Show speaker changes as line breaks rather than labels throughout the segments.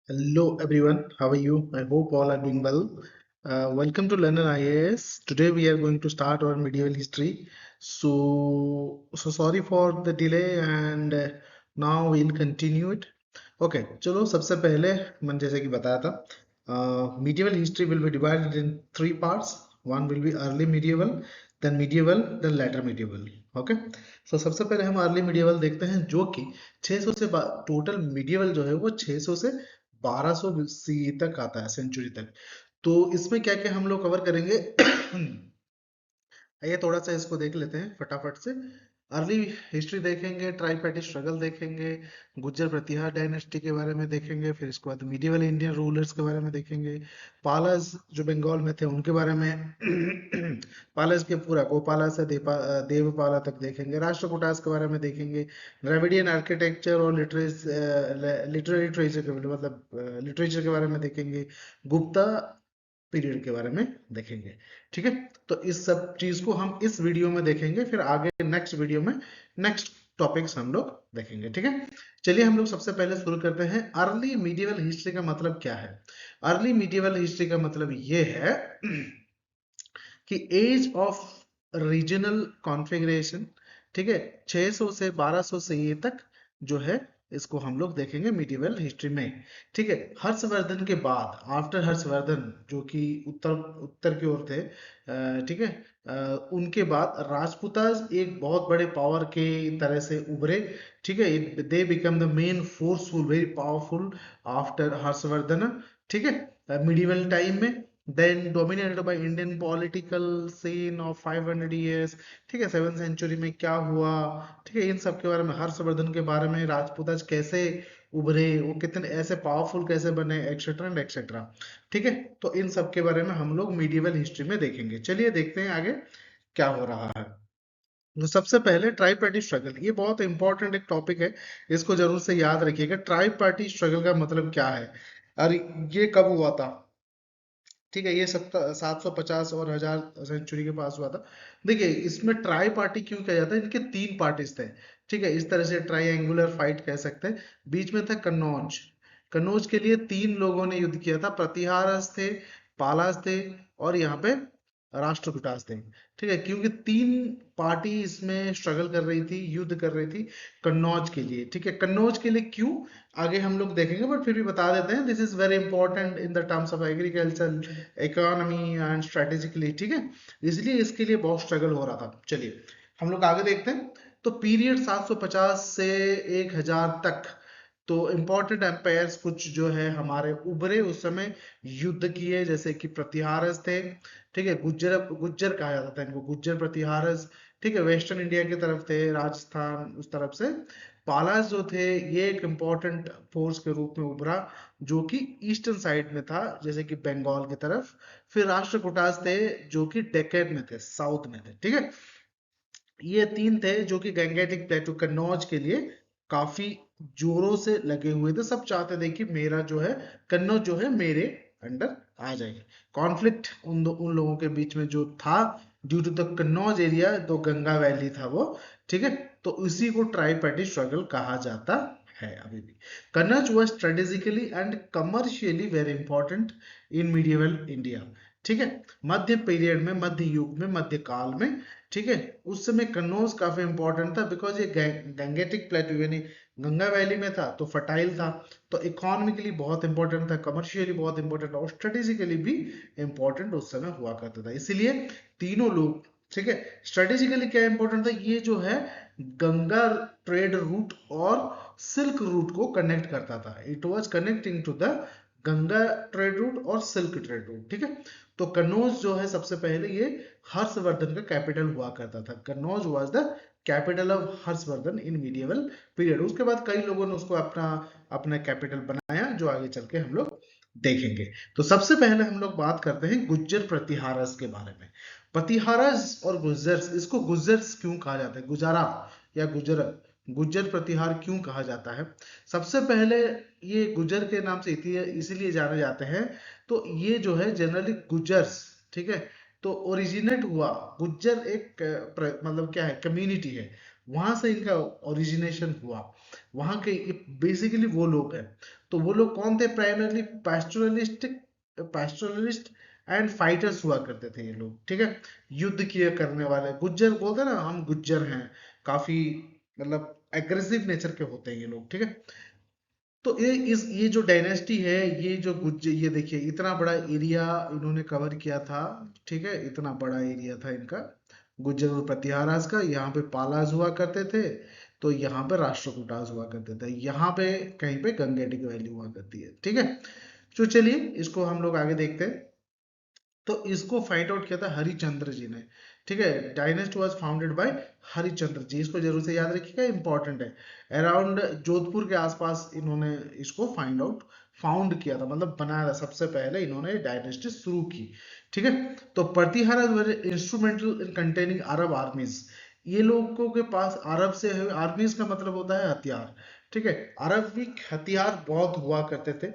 Hello everyone, how are you? I hope all are doing well. Welcome to London IAS. Today we are going to start our medieval history. So sorry for the delay and now we'll continue it. Okay, चलो सबसे पहले मैंने जैसे कि बताया था medieval history will be divided in three parts. One will be early medieval, then later medieval. Okay, so सबसे पहले हम अर्ली medieval देखते हैं जो कि 600 से टोटल medieval जो है वो 600 से 1200 सी तक आता है सेंचुरी तक। तो इसमें क्या क्या हम लोग कवर करेंगे आइए थोड़ा सा इसको देख लेते हैं फटाफट से। अर्ली हिस्ट्री देखेंगे, ट्राइपार्टी स्ट्रगल देखेंगे, गुर्जर प्रतिहार डायनेस्टी के बारे में देखेंगे, फिर इसके बाद मिडिवल इंडियन रूलर्स के बारे में देखेंगे, पालास जो बंगाल में थे उनके बारे में पालास के पूरा गोपाला से देवपाला तक देखेंगे, राष्ट्रकूटास के बारे में देखेंगे, द्रविडियन आर्किटेक्चर और लिटरेचर मतलब लिटरेचर के बारे में देखेंगे, गुप्ता पीरियड के बारे में देखेंगे। ठीक है, तो इस सब चीज को हम इस वीडियो में देखेंगे, फिर आगे नेक्स्ट वीडियो में नेक्स्ट टॉपिक्स हम लोग देखेंगे। ठीक है, चलिए हम लोग सबसे पहले शुरू करते हैं। अर्ली मीडिएवल हिस्ट्री का मतलब क्या है? अर्ली मीडिएवल हिस्ट्री का मतलब ये है कि एज ऑफ रीजनल कॉन्फ़िगरेशन। ठीक है, 600 से 1200 से ये तक जो है इसको हम लोग देखेंगे मीडिएवल हिस्ट्री में। ठीक है, हर्षवर्धन के बाद, आफ्टर हर्षवर्धन जो कि उत्तर उत्तर की ओर थे, ठीक है, उनके बाद राजपूतास एक बहुत बड़े पावर के तरह से उभरे। ठीक है, they become the main forceful, very powerful after Harshvardhan. ठीक है, मिडिवल टाइम में, then dominated by Indian political scene of 500 years। ठीक है, 7th सेंचुरी में क्या हुआ, ठीक है, इन सब के बारे में, हर्षवर्धन के बारे में, राजपूताज कैसे उभरे, वो कितने ऐसे पावरफुल कैसे बने, एक्सेट्रा एंड एक्सेट्रा। ठीक है, तो इन सब के बारे में हम लोग मीडिएवल हिस्ट्री में देखेंगे। चलिए देखते हैं आगे क्या हो रहा है। तो सबसे पहले ट्राई पार्टी स्ट्रगल, ये बहुत इंपॉर्टेंट एक टॉपिक है, इसको जरूर से याद रखिएगा। ट्राई पार्टी स्ट्रगल का मतलब क्या है और ये कब हुआ था? ठीक है, ये 750 और 1000 सेंचुरी के पास हुआ था। देखिए, इसमें ट्राई पार्टी क्यों कहा जाता है, इनके तीन पार्टीज थे। ठीक है, इस तरह से ट्राइंगुलर फाइट कह सकते हैं। बीच में था कन्नौज। कन्नौज के लिए तीन लोगों ने युद्ध किया था, प्रतिहारस थे, पालास थे और यहाँ पे राष्ट्रकूटास थे। ठीक है, क्योंकि तीन पार्टी इसमें स्ट्रगल कर रही थी, युद्ध कर रही थी कन्नौज के लिए। ठीक है, कन्नौज के लिए क्यों, आगे हम लोग देखेंगे, बट फिर भी बता देते हैं, this is very important in the terms of agriculture, economy and strategically. ठीक है, इसलिए इसके लिए बहुत स्ट्रगल हो रहा था। चलिए हम लोग आगे देखते हैं। तो पीरियड 750 से 1000 तक, तो इंपॉर्टेंट एम्पायर्स कुछ जो है हमारे उभरे उस समय, युद्ध किए, जैसे कि प्रतिहारस थे। ठीक है, गुज्जर गुज्जर कहा जाता था इनको, गुज्जर प्रतिहारस। ठीक है, वेस्टर्न इंडिया की तरफ थे, राजस्थान उस तरफ से। पालास जो थे, ये एक इंपॉर्टेंट फोर्स के रूप में उभरा जो कि ईस्टर्न साइड में था, जैसे कि बंगाल की तरफ। फिर राष्ट्रकूटास थे जो कि डेक्कन में थे, साउथ में थे। ठीक है, ये तीन थे जो कि गंगेटिक प्लेटो कन्नौज के लिए काफी जोरों से लगे हुए थे। सब चाहते थे कि मेरा जो है कन्नौज जो है मेरे अंडर आ जाए। कॉन्फ्लिक्ट उन लोगों के बीच में जो था, due to the Kannauj area, तो गंगा वैली था वो। ठीक है, तो उसी को ट्राई पार्टी स्ट्रगल कहा जाता है अभी भी। Kannauj was strategically and commercially very important in medieval India. ठीक है, मध्य पीरियड में, मध्य युग में, मध्य काल में, ठीक है, उस समय कन्नौज काफी इंपॉर्टेंट था, बिकॉज ये गंगेटिक प्लेटू यानी गंगा वैली में था, तो फर्टाइल था, तो इकोनॉमिकली बहुत इंपॉर्टेंट था, कमर्शियली बहुत इंपॉर्टेंट था और स्ट्रेटेजिकली भी इंपॉर्टेंट उस समय हुआ करता था। इसीलिए तीनों लोग, ठीक है, स्ट्रेटेजिकली क्या इंपॉर्टेंट था, ये जो है गंगा ट्रेड रूट और सिल्क रूट को कनेक्ट करता था। It was connecting to the Ganga trade route और सिल्क ट्रेड रूट। ठीक है, तो कन्नौज जो है सबसे पहले ये हर्षवर्धन का कैपिटल हुआ करता था। Kannauj was the capital of Harshvardhan in medieval period. उसके बाद कई लोगों ने उसको अपना अपना कैपिटल बनाया, जो आगे चल के हम लोग देखेंगे। तो सबसे पहले हम लोग बात करते हैं गुज्जर प्रतिहारस के बारे में। प्रतिहारस और गुज्जर, इसको गुज्जर क्यों कहा जाता है, गुजारा या गुजर, गुज्जर प्रतिहार क्यों कहा जाता है? सबसे पहले ये गुज्जर के नाम से इसीलिए जाने जाते हैं, तो ये जो है जनरली गुज्जर्स, ठीक है, तो ओरिजिनेट हुआ, गुज्जर एक मतलब क्या है, कम्युनिटी है। वहां से इनका ओरिजिनेशन हुआ। वहां के बेसिकली वो लोग हैं। तो वो लोग कौन थे? प्राइमरली पैस्टोरलिस्ट एंड फाइटर्स हुआ करते थे ये लोग, ठीक है। युद्ध किए करने वाले गुज्जर बोलते हैं ना, हम गुज्जर हैं, काफी मतलब एग्रेसिव नेचर के होते हैं ये लोग, ठीक है। तो ये जो डायनेस्टी है, ये जो गुज्जर, ये देखिए इतना बड़ा एरिया इन्होंने कवर किया था, ठीक है, इतना बड़ा एरिया था इनका गुज्जर और प्रतिहारास का। यहाँ पे पालाज हुआ करते थे, तो यहाँ पे राष्ट्रकूटास हुआ करते थे, यहाँ पे कहीं पे गंगेटिक वैली हुआ करती है, ठीक है। तो चलिए इसको हम लोग आगे देखते हैं। तो इसको फाइंड आउट किया था हरिचंद्र जी ने, ठीक है। डायनेस्ट वाज फाउंडेड बाय हरिचंद्र जी, इसको जरूर से याद रखिएगा, इंपॉर्टेंट है। अराउंड जोधपुर के आसपास इन्होंने इसको फाउंड किया था, मतलब बनाया था, सबसे पहले इन्होंने डायनेस्टी शुरू की, ठीक है। तो प्रतिहारा वर इंस्ट्रूमेंटल इन कंटेनिंग अरब आर्मीज, ये लोगों के पास अरब से, आर्मीज का मतलब होता है हथियार, ठीक है। अरबिक हथियार बहुत हुआ करते थे।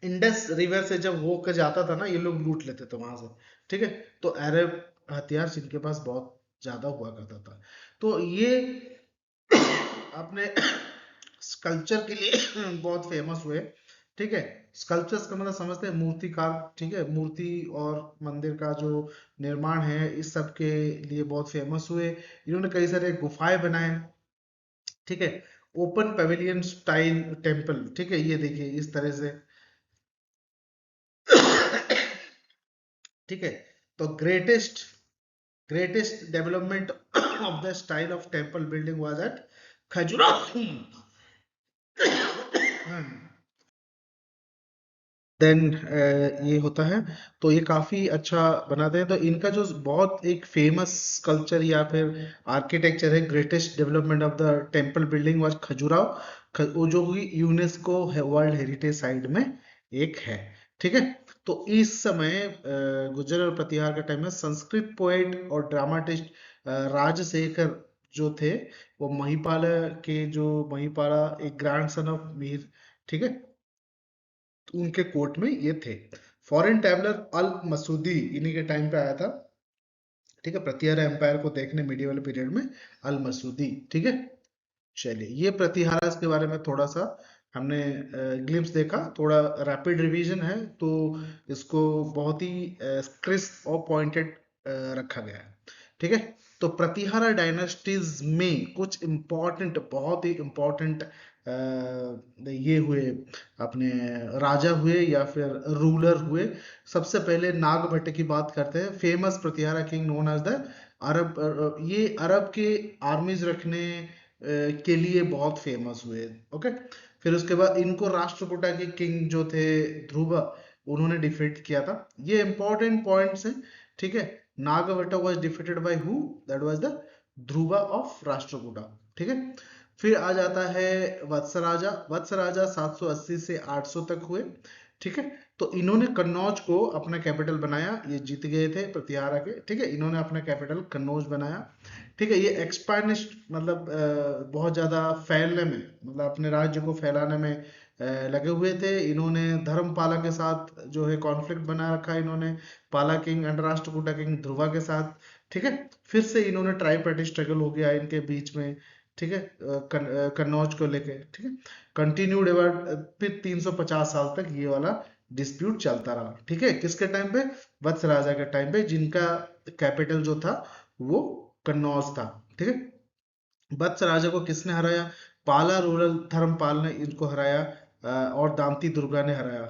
इंडस रिवर से जब होकर जाता था ना, ये लोग लूट लेते थे वहां से, ठीक है। तो अरब हथियार इनके पास बहुत ज्यादा हुआ करता था। तो ये अपने स्कल्पचर के लिए बहुत फेमस हुए, ठीक है। स्कल्पचर्स का मतलब समझते हैं, मूर्तिकार, ठीक है। मूर्ति और मंदिर का जो निर्माण है, इस सब के लिए बहुत फेमस हुए। इन्होंने कई सारे गुफाएं बनाए, ठीक है। ओपन पेविलियन स्टाइल टेम्पल, ठीक है, ये देखिए इस तरह से, ठीक है। तो greatest development of the style of temple building was at Khajuraho. Then ये होता है, तो ये काफी अच्छा बनाते हैं। तो इनका जो बहुत एक फेमस कल्चर या फिर आर्किटेक्चर है, greatest development of the temple building was Khajuraho, वो जो कि यूनेस्को वर्ल्ड हेरिटेज साइट में एक है, ठीक है। तो इस समय गुर्जर और प्रतिहार का टाइम में संस्कृत पोएट और ड्रामाटिस्ट राजशेखर जो थे, वो महिपाला एक ग्रैंड सन ऑफ मीर, ठीक है, उनके कोर्ट में ये थे। फॉरेन ट्रैवलर अल मसूदी इन्हीं के टाइम पे आया था, ठीक है, प्रतिहारा एम्पायर को देखने मिडिवल पीरियड में, अल मसूदी, ठीक है। चलिए, ये प्रतिहारास के बारे में थोड़ा सा हमने ग्लिम्स देखा, थोड़ा रैपिड रिवीजन है, तो इसको बहुत ही क्रिस्प और पॉइंटेड रखा गया है, ठीक है। तो प्रतिहारा डायनेस्टीज में कुछ इंपॉर्टेंट, बहुत ही इंपॉर्टेंट ये हुए, अपने राजा हुए या फिर रूलर हुए। सबसे पहले नागभट्ट की बात करते हैं, famous Pratihara king known as the ये अरब के आर्मीज रखने के लिए बहुत फेमस हुए, ओके। फिर उसके बाद इनको राष्ट्रकूटा के किंग जो थे ध्रुव, उन्होंने डिफीट किया था। ये इंपॉर्टेंट पॉइंट्स हैं, ठीक है। Nagabhata was defeated by who? That was the Dhruva of Rashtrakuta, ठीक है। फिर आ जाता है वत्सराजा। वत्सराजा 780 से 800 तक हुए, ठीक है। तो इन्होंने कन्नौज को अपना कैपिटल बनाया, ये जीत गए थे प्रतिहारा के, ठीक है। इन्होंने अपना कैपिटल कन्नौज बनाया, ठीक है। ये एक्सपांडिस्ट मतलब बहुत ज्यादा फैलने में, मतलब अपने राज्य को फैलाने में लगे हुए थे। इन्होंने धर्मपाला के साथ जो है कॉन्फ्लिक्ट बना रखा, इन्होंने पाला king and Rashtrakuta king Dhruva के साथ, ठीक है। फिर से इन्होंने ट्राइपार्टी स्ट्रगल हो गया इनके बीच में, ठीक है, कन्नौज को लेके, ठीक है। कंटिन्यूड एवर, फिर 350 साल तक ये वाला डिस्प्यूट चलता रहा, ठीक है। किसके टाइम पे? वत्स राजा के टाइम पे, जिनका कैपिटल जो था वो कन्नौज था, ठीक है। वत्स राजा को किसने हराया? पाला रूरल धर्मपाल ने इनको हराया, और दांती दुर्गा ने हराया,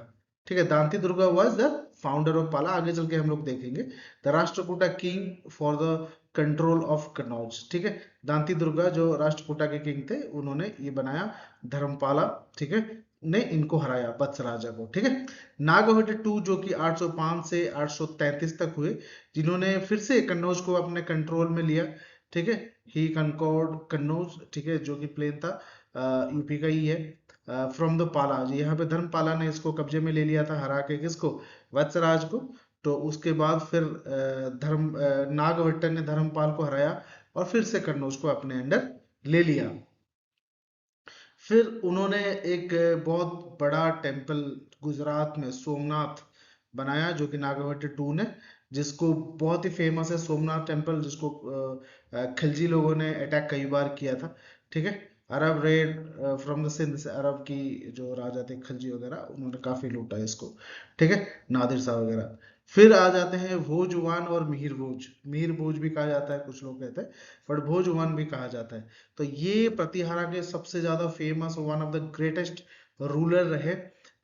ठीक है। Danti Durga was the founder of पाला, आगे चल के हम लोग देखेंगे। The Rashtrakuta king for the control of Kannauj, ठीक है। दांती दुर्गा जो राष्ट्रकूटा के किंग थे, उन्होंने ये बनाया धर्मपाला, ठीक है, ने इनको हराया वत्स राजा को, ठीक है। नागभट्ट टू जो कि 805 से 833 तक हुए, जिन्होंने फिर से कन्नौज को अपने कंट्रोल में लिया, ठीक है। ही कंकॉर्ड कन्नौज, ठीक है, जो कि प्लेन था, यूपी का ही है, फ्रॉम द पाला जी। यहाँ पे धर्मपाला ने इसको कब्जे में ले लिया था, हरा के किसको? वत्सराज को। तो उसके बाद फिर नागभट्ट ने धर्मपाल को हराया और फिर से कन्नौज को अपने अंडर ले लिया। फिर उन्होंने एक बहुत बड़ा टेम्पल गुजरात में सोमनाथ बनाया, जो कि नागभट्ट टू ने जिसको बहुत ही फेमस है सोमनाथ टेम्पल, जिसको खिलजी लोगों ने अटैक कई बार किया था। ठीक है, अरब रेड फ्रॉम द सिंध से, अरब की जो राजा थे खिलजी वगैरह, उन्होंने काफी लूटा इसको। ठीक है, नादिर शाह वगैरह। फिर आ जाते हैं भोजवान और मिहिर भोज। मिहिर भोज भी कहा जाता है, कुछ लोग कहते हैं, बट भोजवान भी कहा जाता है। तो ये प्रतिहारा के सबसे ज्यादा famous, one of the greatest ruler रहे।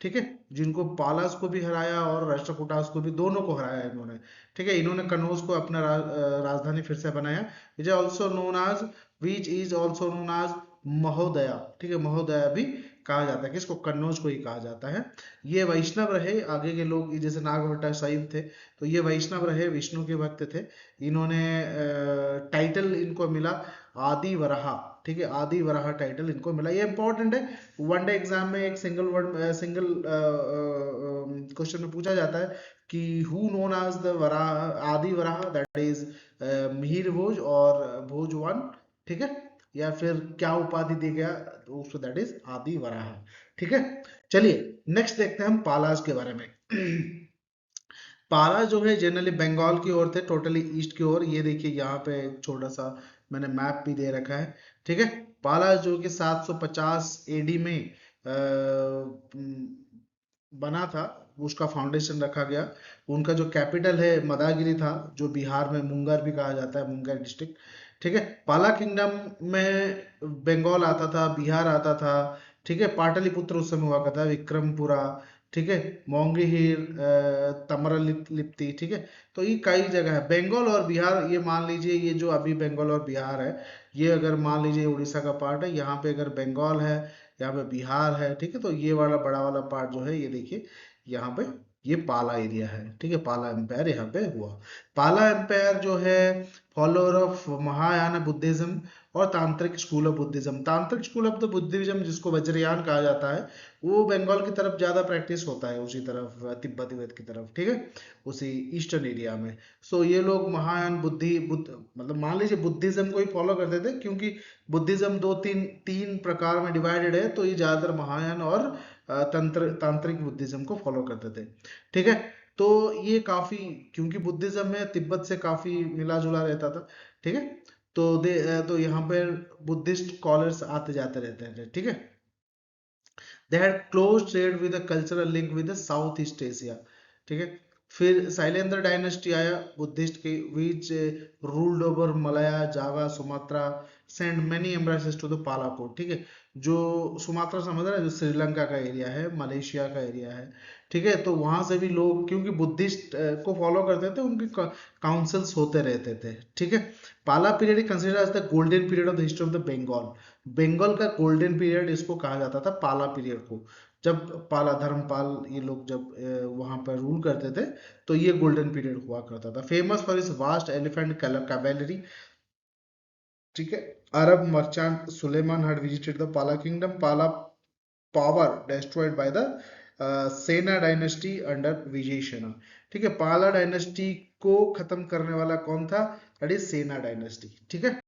ठीक है, जिनको पालास को भी हराया और राष्ट्रकूटास को भी, दोनों को हराया इन्होंने। ठीक है, इन्होंने कनौज को अपना राजधानी फिर से बनाया, which also known as, which is also known as महोदया। ठीक है, महोदया भी कहा जाता है, किसको, कन्नौज को ही कहा जाता है। ये वैष्णव रहे, आगे के लोग जैसे नागभट्टा शैव थे, तो ये वैष्णव रहे, विष्णु के भक्त थे। इन्होंने टाइटल इनको मिला आदि वराहा। ठीक है, आदि वराहा टाइटल इनको मिला। ये इंपॉर्टेंट है, वनडे एग्जाम में एक सिंगल वर्ड, सिंगल क्वेश्चन में पूछा जाता है कि who known as the Varaha, Adi Varaha, that is Mihir Bhoj और भोजवान। ठीक है, या फिर क्या उपाधि दी गया उसको, दैट इज आदि वराहा। ठीक है, चलिए नेक्स्ट देखते हैं हम पालास के बारे में। पाला जो है जनरली बंगाल की ओर थे, टोटली ईस्ट की ओर। ये देखिए यहाँ पे एक छोटा सा मैंने मैप भी दे रखा है। ठीक है, पाला जो कि 750 एडी में बना था, उसका फाउंडेशन रखा गया। उनका जो कैपिटल है मदागिरी था, जो बिहार में मुंगेर भी कहा जाता है, मुंगेर डिस्ट्रिक्ट। ठीक है, पाला किंगडम में बंगाल आता था, बिहार आता था। ठीक है, पाटलिपुत्र उस समय हुआ करता था, विक्रमपुरा। ठीक है, मोंगीहिर, लिप्ति। ठीक है, तो ये कई जगह है। बंगाल और बिहार, ये मान लीजिए, ये जो अभी बंगाल और बिहार है, ये अगर मान लीजिए उड़ीसा का पार्ट है, यहाँ पे अगर बंगाल है, यहाँ पे बिहार है। ठीक है, तो ये वाला बड़ा वाला पार्ट जो है, ये देखिए यहाँ पे, ये पाला एरिया है। ठीक है, पाला एम्पायर यहाँ पे हुआ। पाला एम्पायर जो है फॉलोअर ऑफ महायान बुद्धिज्म और तांत्रिक स्कूल ऑफ बुद्धिज्म। तांत्रिक स्कूल ऑफ द बुद्धिज्म, जिसको वज्रयान कहा जाता है, वो बंगाल की तरफ ज्यादा प्रैक्टिस होता है, उसी तरफ तिब्बत तिब्बत की तरफ। ठीक है, उसी ईस्टर्न एरिया में। सो ये लोग महायान बुद्ध मतलब मान लीजिए बुद्धिज्म को ही फॉलो करते थे, क्योंकि बुद्धिज्म दो तीन तीन प्रकार में डिवाइडेड है, तो ये ज्यादातर महायान और तांत्रिक बुद्धिज्म को फॉलो करते थे। ठीक है, तो ये काफी, क्योंकि बुद्धिज्म में तिब्बत से काफी मिला जुला रहता था। ठीक है, तो यहाँ पर बुद्धिस्ट स्कॉलर्स आते जाते रहते हैं। ठीक है, they had close trade with a cultural link with the south east Asia. ठीक है, फिर शैलेंद्र डायनेस्टी आया बुद्धिस्ट की, विच ruled over Malaya, Java, Sumatra, send many embassies to the Pala court. ठीक है, जो सुमात्रा समझ रहे हैं, जो श्रीलंका का एरिया है, मलेशिया का एरिया है। ठीक है, तो वहां से भी लोग, क्योंकि बुद्धिस्ट को फॉलो करते थे, उनके काउंसिल्स होते रहते थे। ठीक है, Pala period consider as the golden period of the history of the Bengal. Bengal का गोल्डन पीरियड इसको कहा जाता था, पाला पीरियड को। जब पाला धर्मपाल ये लोग जब वहां पर रूल करते थे, तो ये गोल्डन पीरियड हुआ करता था। Famous for is vast elephant cavalry. ठीक है, Arab merchant Sulaiman had visited the Pala kingdom. Pala power destroyed by the सेना डायनेस्टी अंडर विजय सेना। ठीक है, पाला डायनेस्टी को खत्म करने वाला कौन था, दैट इज सेना डायनेस्टी। ठीक है,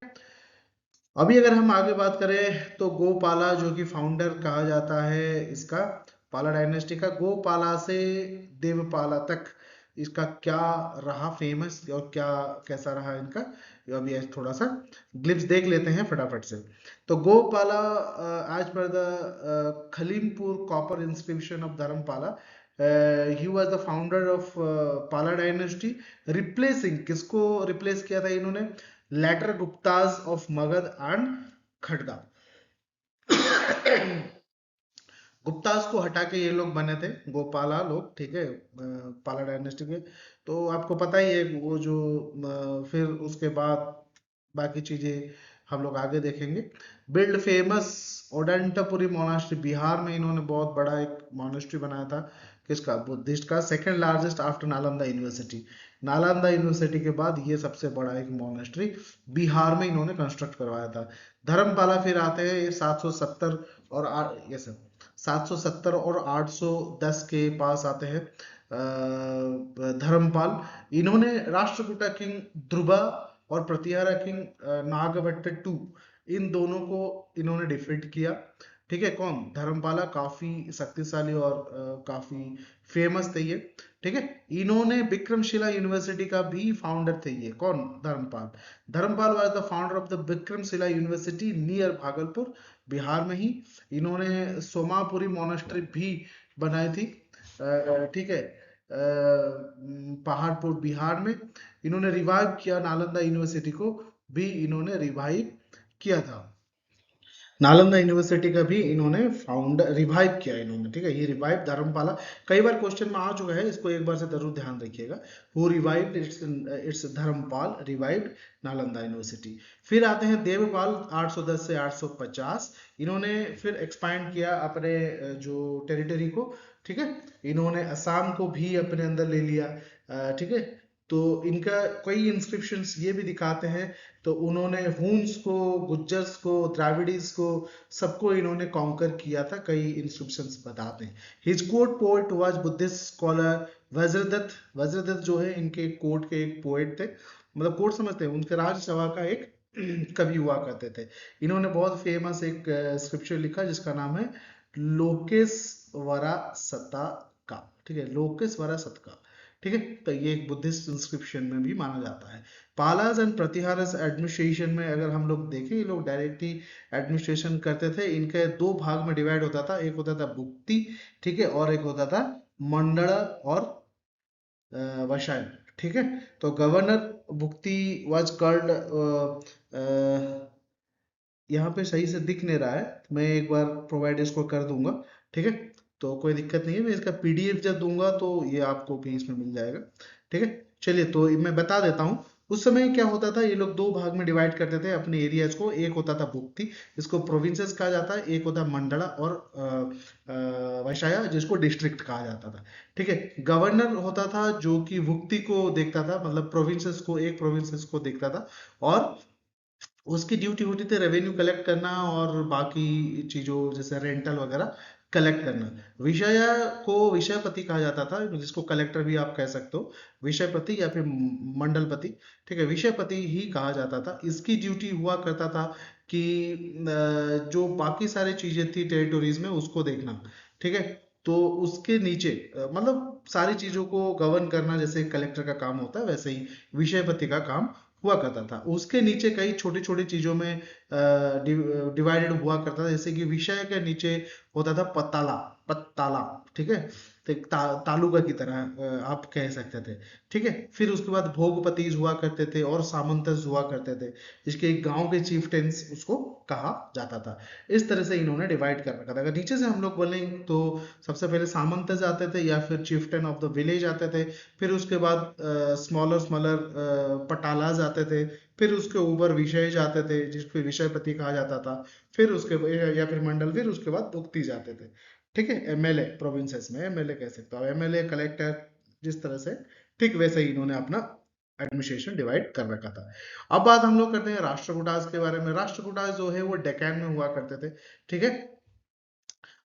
अभी अगर हम आगे बात करें तो गोपाला, जो कि फाउंडर कहा जाता है इसका, पाला डायनेस्टी का, गोपाला से देवपाला तक इसका क्या रहा फेमस, और क्या कैसा रहा इनका, अभी थोड़ा सा ग्लिप्स देख लेते हैं फटाफट से। तो Gopala as per the Khalimpur copper inscription of Dharmapala, he was the founder of Pala dynasty, replacing, किसको रिप्लेस किया था इन्होंने, later Guptas of Magadha and Khadga. Guptas को हटा के ये लोग बने थे गोपाला लोग। ठीक है, पाला डायनेस्टी के। तो आपको पता ही है वो जो फिर उसके बाद बाकी चीजें हम लोग आगे देखेंगे। बिल्ड फेमस ओडंटापुरी मोनास्ट्री, बिहार में इन्होंने बहुत बड़ा एक मोनास्ट्री बनाया था, किसका, बुद्धिस्ट का, second largest after Nalanda university. Nalanda university के बाद ये सबसे बड़ा एक मोनास्ट्री बिहार में इन्होंने कंस्ट्रक्ट करवाया था। धर्मपाला फिर आते हैं, ये 770 और ये सब 770 और 810 के पास आते हैं धर्मपाल। इन्होंने राष्ट्रकूटा किंग ध्रुवा और प्रतिहारा किंग नागभट्ट टू, इन दोनों को इन्होंने डिफीट किया। ठीक है। कौन? धर्मपाला काफी शक्तिशाली और काफी फेमस थे ये, ठीक है। इन्होंने विक्रमशिला यूनिवर्सिटी का भी फाउंडर थे ये। कौन? Dharmapala. Dharmapala was the founder of the Vikramshila university near Bhagalpur, Bihar में ही। इन्होंने सोमापुरी मोनास्ट्री भी बनाई थी, ठीक है, पहाड़पुर बिहार में। इन्होंने रिवाइव किया नालंदा यूनिवर्सिटी को, भी इन्होंने रिवाइव किया था। नालंदा यूनिवर्सिटी का भी इन्होंने फाउंडर रिवाइव किया इन्होंने, ठीक है। ये रिवाइव धर्मपाला कई बार क्वेश्चन में आ चुका है, इसको एक बार से जरूर ध्यान रखिएगा। Who revived? It's Dharmapala revived Nalanda university. फिर आते हैं देवपाल 810 से 850। इन्होंने फिर एक्सपांड किया अपने जो टेरिटरी को, ठीक है। इन्होंने असम को भी अपने अंदर ले लिया, ठीक है। तो इनका कई इंस्क्रिप्शंस ये भी दिखाते हैं, तो उन्होंने हुन्स को, गुज्जर्स को, द्राविडीज को, सबको इन्होंने कॉन्कर किया था, कई इंस्क्रिप्शंस बताते हैं। His court poet was Buddhist scholar Vajradatta. Vajradatta जो है इनके कोर्ट के एक पोएट थे, मतलब कोर्ट समझते हैं, उनके राजसभा का एक कवि हुआ करते थे। इन्होंने बहुत फेमस एक स्क्रिप्चर लिखा जिसका नाम है लोकेश्वरा शतका, ठीक है, लोकेश्वरा शतका, ठीक है। तो ये एक बुद्धिस्ट इंस्क्रिप्शन में भी माना जाता है। पालास एंड प्रतिहारस एडमिनिस्ट्रेशन में अगर हम लोग देखें, ये लोग डायरेक्टली एडमिनिस्ट्रेशन करते थे। इनके दो भाग में डिवाइड होता था, एक होता था भुक्ति, ठीक है, और एक होता था मंडल और वशायन, ठीक है। तो गवर्नर भुक्ति वाज कॉल्ड, यहाँ पे सही से दिख नहीं रहा है, मैं एक बार प्रोवाइड इसको कर दूंगा, ठीक है। तो कोई दिक्कत नहीं है, मैं इसका पीडीएफ जब दूंगा तो ये आपको भी इसमें मिल जाएगा, ठीक है। चलिए, तो मैं बता देता हूँ। उस समय क्या होता था, ये लोग दो भाग में डिवाइड करते थे अपने एरियाज को। एक होता था भुक्ति, इसको प्रोविंसेस कहा जाता है। एक होता मंडला और वैशाया, जिसको डिस्ट्रिक्ट कहा जाता था, ठीक है। गवर्नर होता था जो कि भुक्ति को देखता था, मतलब प्रोविंसेस को, एक प्रोविंसेस को देखता था, और उसकी ड्यूटी होती थी रेवेन्यू कलेक्ट करना और बाकी चीजों जैसे रेंटल वगैरह कलेक्ट करना। विषय को विषयपति कहा जाता था, जिसको कलेक्टर भी आप कह सकते हो, विषयपति या फिर मंडलपति, ठीक है, विषयपति ही कहा जाता था। इसकी ड्यूटी हुआ करता था कि जो बाकी सारी चीजें थी टेरिटोरीज में उसको देखना, ठीक है। तो उसके नीचे मतलब सारी चीजों को गवर्न करना जैसे कलेक्टर का काम होता है, वैसे ही विषयपति का काम हुआ करता था। उसके नीचे कई छोटी छोटी चीजों में डिवाइडेड हुआ करता था, जैसे कि विषय के नीचे होता था पताला, पत्ताला, ठीक है। तो एक तालुका की तरह आप कह सकते थे, ठीक है। फिर उसके बाद भोगपति हुआ करते थे और सामंतस हुआ करते थे, जिसके एक गांव के चीफटेंस उसको कहा जाता था। इस तरह से इन्होंने डिवाइड कर रखा था। अगर नीचे से हम लोग बोलें तो सबसे पहले सामंतस आते थे या फिर चीफटेन ऑफ द विलेज आते थे। फिर उसके बाद स्मॉलर स्मॉलर पटालाज आते थे। फिर उसके ऊपर विषय जाते थे, जिसको विषयपति कहा जाता था। फिर उसके या फिर मंडल, फिर उसके बाद भुक्ति जाते थे, ठीक है। एमएलए, प्रोविंसेस में एमएलए कह सकते हो, एमएलए कलेक्टर, जिस तरह से, ठीक वैसे ही इन्होंने अपना एडमिनिस्ट्रेशन डिवाइड कर रखा था। अब बात हम लोग करते हैं राष्ट्रकूटास के बारे में। राष्ट्रकूटास जो है वो डेक्कन में हुआ करते थे, ठीक है।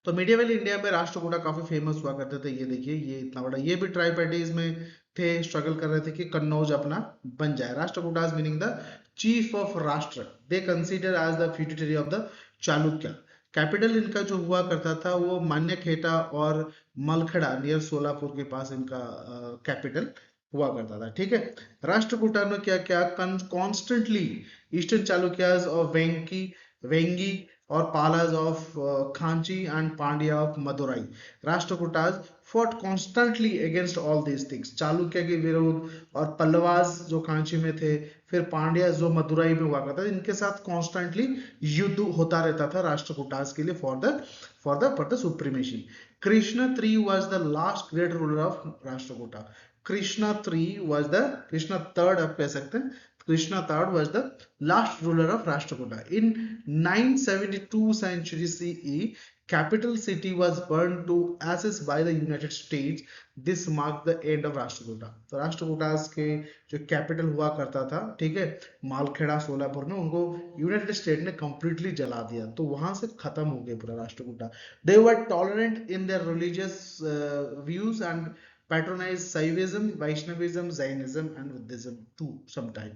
तो मीडिएवल इंडिया में राष्ट्रकूटा काफी फेमस हुआ करते थे। ये देखिए, ये इतना बड़ा, ये भी ट्राइपार्टीज में थे, स्ट्रगल कर रहे थे कि कन्नौज अपना बन जाए। Rashtrakutas meaning the chief of Rashtra, they consider as the feudatory of the Chalukya. Capital इनका जो हुआ करता था वो मान्यखेटा और मलखड़ा नियर सोलापुर के पास इनका कैपिटल हुआ करता था, ठीक है। राष्ट्रकूटा में क्या क्या constantly eastern Chalukyas of Vengi और Palas of Kanchi and Pandya of Madurai. Rashtrakutas fought constantly against all these things, Chalukya के विरोध, और पल्लवाज जो कांची में थे, फिर पांड्या जो मदुराई में हुआ करता था, इनके साथ कॉन्स्टेंटली युद्ध होता रहता था राष्ट्रकूटाज के लिए for the supremacy. Krishna III was the last great ruler of Rashtrakuta. Krishna III आप कह सकते हैं, Krishna III was the last ruler of Rashtrakuta. In 972 century CE, capital city was burned to ashes by the United States. This marked the end of Rashtrakuta. तो राष्ट्रकूटा के जो capital हुआ करता था, ठीक है, मालखेड़ा सोलापुर में, उनको यूनाइटेड स्टेट ने कंप्लीटली जला दिया। तो वहां से खत्म हो गया पूरा Rashtrakuta. They were tolerant in their religious views and patronise Shaivism, Vaishnavism, Jainism and Buddhism to some time.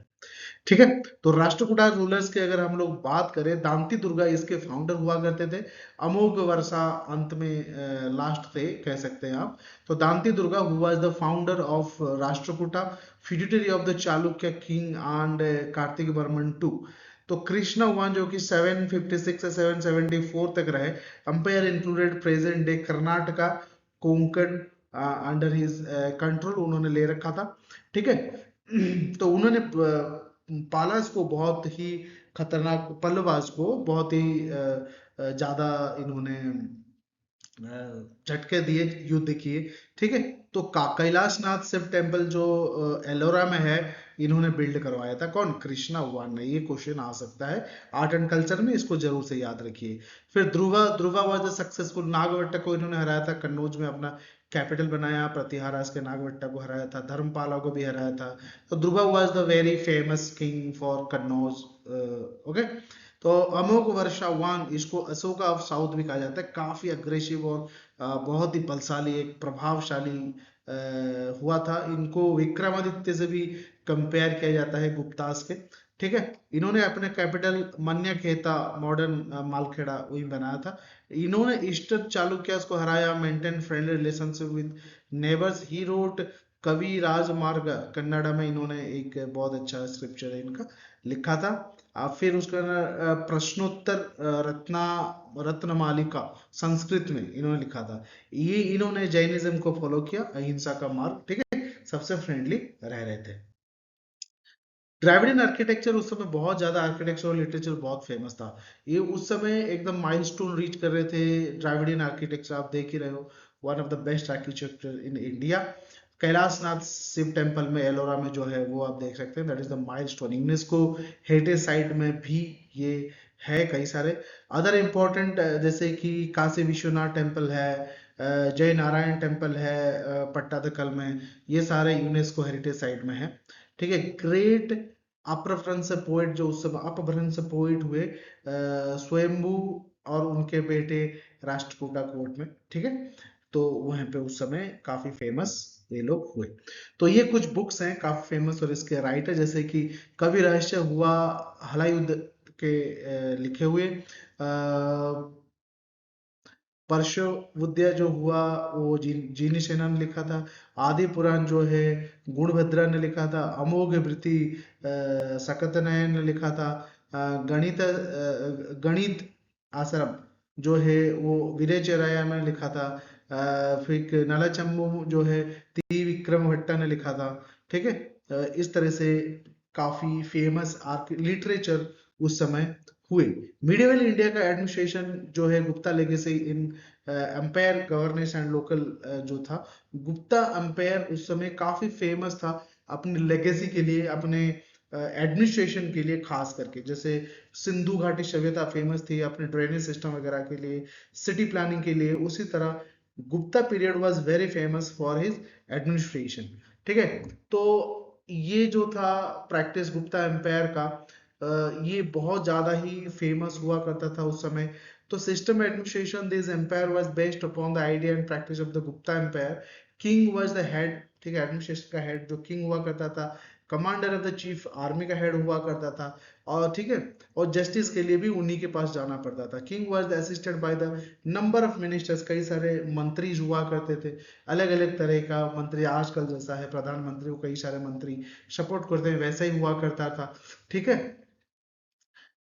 ठीक है, तो राष्ट्रकूटा रूलर्स के अगर हम लोग बात करें, दांती दुर्गा इसके फाउंडर हुआ करते थे। अमोघ वर्षा अंत में लास्ट थे कह सकते हैं आप। तो Danti Durga who was the founder of Rashtrakuta, feudatory of the Chalukya king and Kartik Varman two. तो कृष्णा वन जो कि 756 से 774 तक रहे। Umpire included present day Karnataka, Konkan under his control उन्होंने ले रखा था। ठीक है, तो उन्होंने पालास को बहुत ही खतरनाक, पल्लवास को बहुत ही ज्यादा इन्होंने झटके दिए, युद्ध किए। ठीक है, तो कैलाशनाथ शिव टेम्पल जो एलोरा में है, इन्होंने बिल्ड करवाया था। कौन? कृष्णा वन ने। ये क्वेश्चन आ सकता है आर्ट एंड कल्चर में, इसको जरूर से याद रखिए। फिर ध्रुवा, ध्रुवा वाज सक्सेसफुल, नागवट्टा को इन्होंने हराया था, कन्नौज में अपना कैपिटल बनाया, प्रतिहारा के नागवट्टा को हराया था, धर्मपाला को भी हराया था। तो Dhruva was the very famous king for Kannauj. Okay, तो अमोघ वर्षा वन, इसको अशोका ऑफ साउथ भी कहा जाता है। काफी अग्रेसिव और बहुत ही बलशाली, एक प्रभावशाली हुआ था। इनको विक्रमादित्य से भी कंपेयर किया जाता है, गुप्तास के। ठीक है, इन्होंने अपने कैपिटल मन्यखेता, मॉडर्न मालखेड़ा, वही बनाया था। इन्होंने ईस्टर्न चालुक्यास को हराया, maintain friendly relationship with neighbours. He wrote कवि राजमार्ग, कन्नड़ा में इन्होंने एक बहुत अच्छा स्क्रिप्चर है इनका लिखा था। फिर उसका प्रश्नोत्तर रत्नमालिका संस्कृत में इन्होंने लिखा था। ये इन्होंने जैनिज्म को फॉलो किया, अहिंसा का मार्ग। ठीक है, सबसे फ्रेंडली रह रहे थे। द्रविडियन आर्किटेक्चर, उस समय बहुत ज्यादा आर्किटेक्चर और लिटरेचर बहुत फेमस था। ये उस समय एकदम माइलस्टोन रीच कर रहे थे। द्रविडियन आर्किटेक्चर आप देख ही रहे हो, one of the best architecture in India. Kailashnath Shiva temple में एलोरा में जो है वो आप देख सकते हैं, that is the milestone. UNESCO heritage site में भी ये है। कई सारे अदर इंपॉर्टेंट, जैसे कि काशी विश्वनाथ टेम्पल है, जय नारायण टेम्पल है पट्टादकल में, ये सारे यूनेस्को हेरिटेज साइट में है। ठीक है, ग्रेट अपभ्रंश पोइट, जो उस समय अपभ्रंश पोइट हुए स्वयंभू और उनके बेटे राष्ट्रकूटा कोर्ट में। ठीक है, तो वहां पे उस समय काफी फेमस ये लोग हुए। तो ये कुछ बुक्स हैं काफी फेमस, और इसके राइटर जैसे कि कवि रहस्य हुआ हलायुद्ध के लिखे हुए, परशुविद्या जो हुआ वो जीनी सेना ने लिखा था। आदि पुराण जो है गुणभद्रा ने लिखा था। अमोघ वृत्ति सकतनयन ने लिखा था। गणित आश्रम जो है वो विजयचराया ने लिखा था। फिर नलचंबू जो है त्रिविक्रम भट्टा ने लिखा था। ठीक है, इस तरह से काफी फेमस लिटरेचर उस समय हुए। मिडिवल इंडिया का एडमिनिस्ट्रेशन जो है Gupta legacy in empire governance and local जो था, गुप्ता एम्पायर उस समय काफी फेमस था अपनी लेगेसी के लिए, अपने एडमिनिस्ट्रेशन के लिए खास करके। जैसे सिंधु घाटी सभ्यता फेमस थी अपने ड्रेनेज सिस्टम वगैरह के लिए, सिटी प्लानिंग के लिए, उसी तरह Gupta period was very famous for his administration. ठीक है, तो ये जो था प्रैक्टिस गुप्ता एम्पायर का, ये बहुत ज्यादा ही फेमस हुआ करता था उस समय। तो system administration this empire was based upon the idea and practice of the Gupta empire. King was the head, ठीक है, एडमिनिस्ट्रेशन का हेड जो किंग हुआ करता था। Commander of the chief army का हेड हुआ करता था। और ठीक है, और जस्टिस के लिए भी उन्हीं के पास जाना पड़ता था। King was assisted by the number of ministers, कई सारे मंत्री हुआ करते थे, अलग अलग तरह का मंत्री। आजकल जैसा है प्रधानमंत्री को कई सारे मंत्री सपोर्ट करते हैं, वैसा ही हुआ करता था। ठीक है,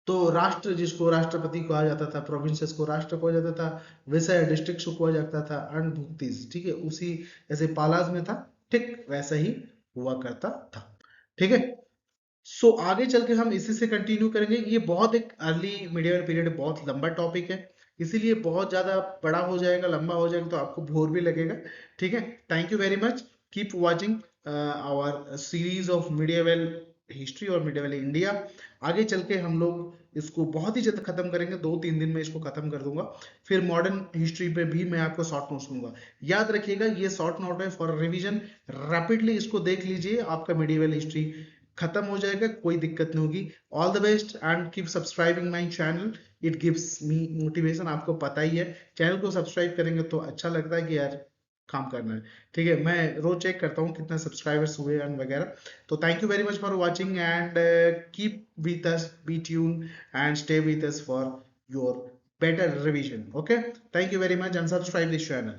तो राष्ट्र जिसको राष्ट्रपति कहा जाता था, प्रोविंसेस को राष्ट्र कहा जाता था, विषय डिस्ट्रिक्ट को कहा जाता था, अनुभुक्तिज। ठीक है, उसी जैसे पालाज में था, ठीक वैसा ही हुआ करता था। ठीक है, सो आगे चल के हम इसी से कंटिन्यू करेंगे। ये बहुत एक अर्ली मिडियल पीरियड बहुत लंबा टॉपिक है, इसीलिए बहुत ज्यादा बड़ा हो जाएगा, लंबा हो जाएगा, तो आपको बोर भी लगेगा। ठीक है, thank you very much, keep watching our series of medieval history और मिडियवल इंडिया। आगे चल के हम लोग इसको बहुत ही जल्द खत्म करेंगे, 2-3 दिन में इसको खत्म कर दूंगा। फिर मॉडर्न हिस्ट्री पे भी मैं आपको शॉर्ट नोट्स दूंगा। याद रखिएगा ये शॉर्ट नोट है फॉर रिवीजन, रैपिडली इसको देख लीजिए, आपका मिडियवल हिस्ट्री खत्म हो जाएगा, कोई दिक्कत नहीं होगी। All the best and keep subscribing my channel, it gives me motivation. आपको पता ही है, चैनल को सब्सक्राइब करेंगे तो अच्छा लगता है कि यार काम करना है। ठीक है, मैं रोज चेक करता हूँ कितने सब्सक्राइबर्स हुए एंड वगैरह। तो thank you very much for watching and keep with us, be tune and stay with us for your better revision. Okay, thank you very much and subscribe this channel.